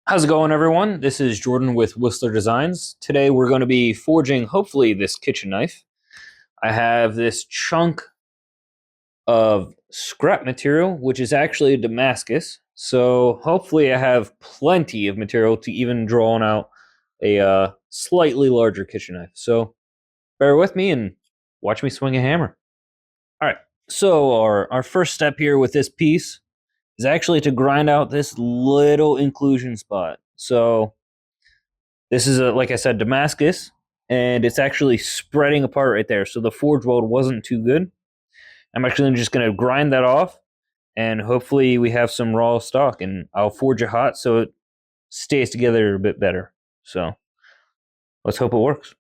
How's it going, everyone? This is Jordan with Whistler Designs. Today we're going to be forging, hopefully, this kitchen knife. I have this chunk of scrap material, which is actually a Damascus. So hopefully I have plenty of material to even draw out a slightly larger kitchen knife. So bear with me and watch me swing a hammer. All right, so our first step here with this piece is actually to grind out this little inclusion spot. So this is like I said, Damascus, and it's actually spreading apart right there. So the forge weld wasn't too good. I'm actually just going to grind that off, and hopefully we have some raw stock, and I'll forge it hot so it stays together a bit better. So let's hope it works.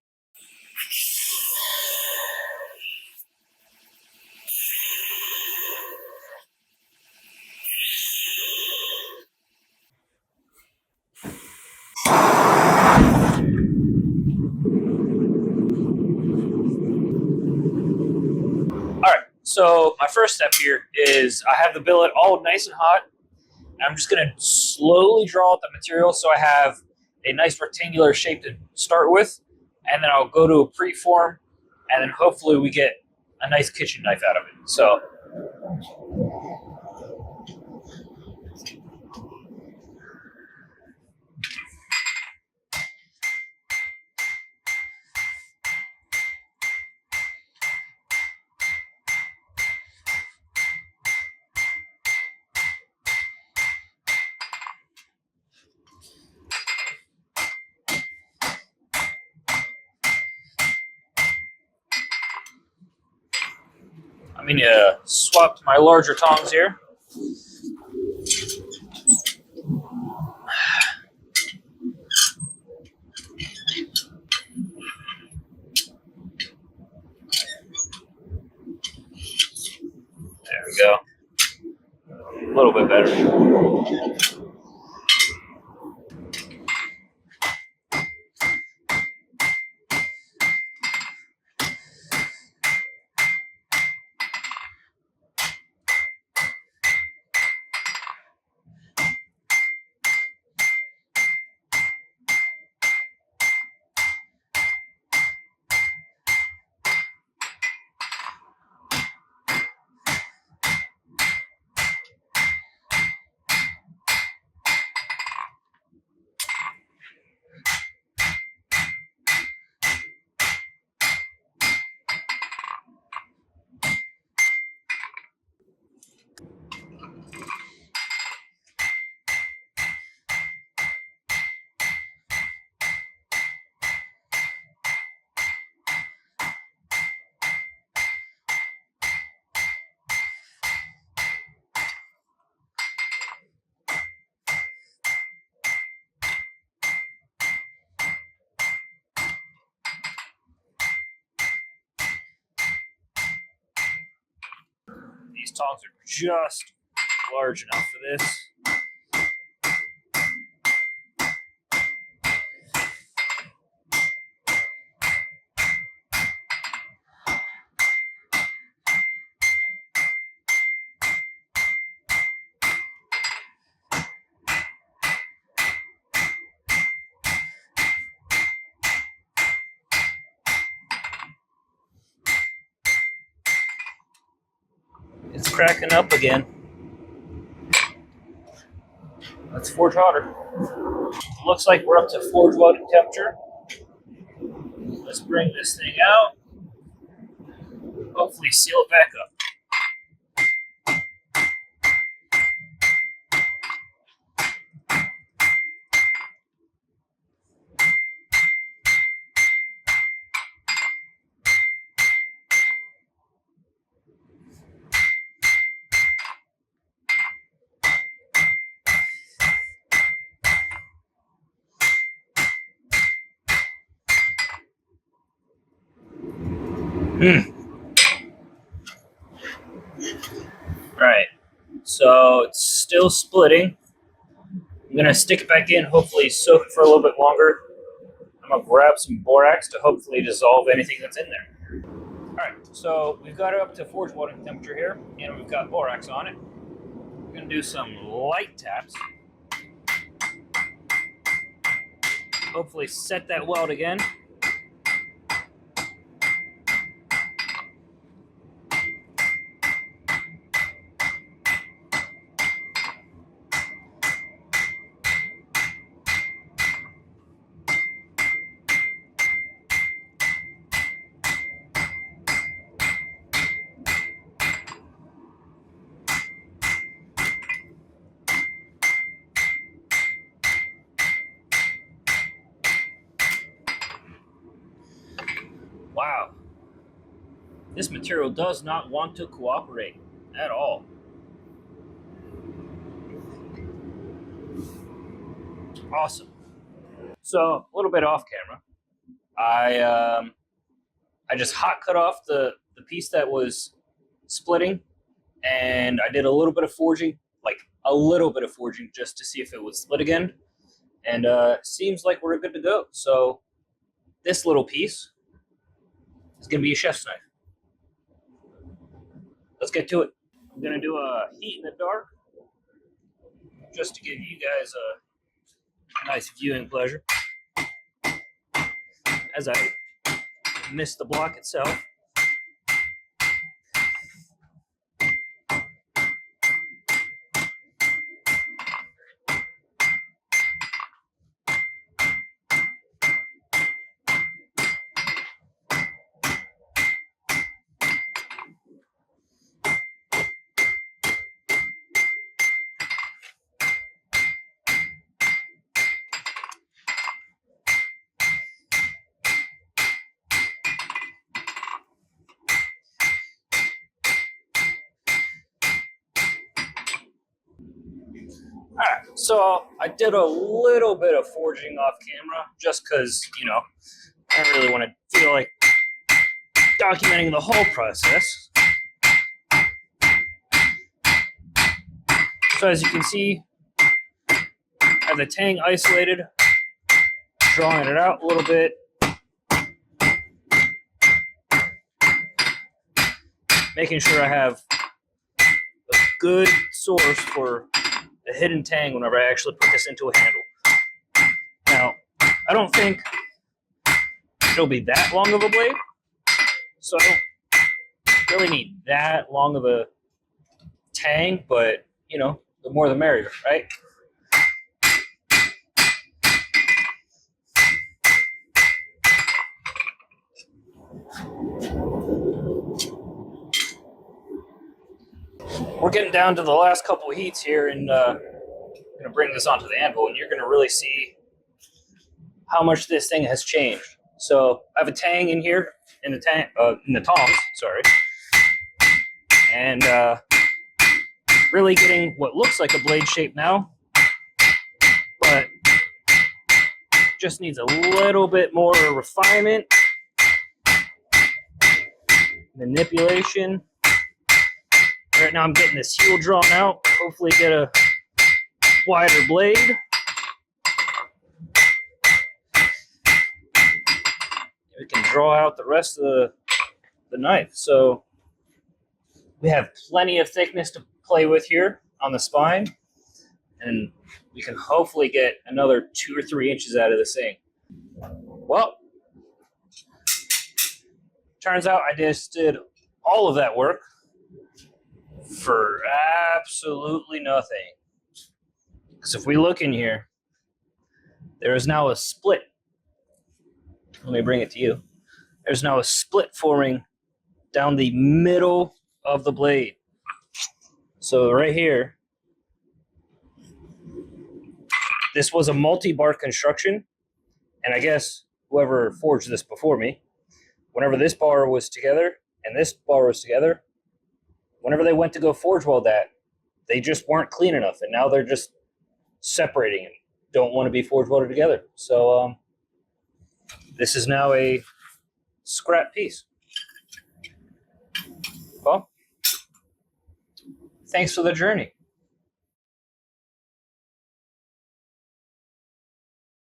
All right, so my first step here is I have the billet all nice and hot. I'm just going to slowly draw out the material so I have a nice rectangular shape to start with, and then I'll go to a preform, and then hopefully we get a nice kitchen knife out of it. So I'm going to swap to my larger tongs here. There we go. A little bit better. These tongs are just large enough for this. It's cracking up again. Let's forge hotter. Looks like we're up to forge welding temperature. Let's bring this thing out. Hopefully seal it back up. Right. So it's still splitting. I'm gonna stick it back in, hopefully soak it for a little bit longer. I'm gonna grab some borax to hopefully dissolve anything that's in there. All right, so we've got it up to forge welding temperature here, and we've got borax on it. We're gonna do some light taps. Hopefully set that weld again. Wow, this material does not want to cooperate at all. Awesome. So a little bit off camera, I just hot cut off the piece that was splitting, and I did a little bit of forging, like a little bit of forging, just to see if it would split again. And seems like we're good to go. So this little piece is going to be a chef's knife. Let's get to it. I'm going to do a heat in the dark just to give you guys a nice viewing pleasure as I miss the block itself. Alright, so I did a little bit of forging off camera just because, you know, I don't really want to feel like documenting the whole process. So as you can see, I have the tang isolated, drawing it out a little bit. Making sure I have a good source for the hidden tang whenever I actually put this into a handle. Now, I don't think it'll be that long of a blade, so I don't really need that long of a tang, but, you know, the more the merrier, right? We're getting down to the last couple of heats here, and I'm going to bring this onto the anvil, and you're going to really see how much this thing has changed. So I have a tang in here, in the tongs, sorry, and really getting what looks like a blade shape now, but just needs a little bit more refinement, manipulation. Right now I'm getting this heel drawn out, hopefully get a wider blade. We can draw out the rest of the knife. So we have plenty of thickness to play with here on the spine, and we can hopefully get another 2 or 3 inches out of this thing. Well, turns out I just did all of that work for absolutely nothing. Because if we look in here, there is now a split. Let me bring it to you. There's now a split forming down the middle of the blade. So right here, this was a multi-bar construction, and I guess whoever forged this before me, whenever this bar was together and this bar was together, whenever they went to go forge weld that, they just weren't clean enough, and now they're just separating and don't want to be forge welded together. So this is now a scrap piece. Well, thanks for the journey.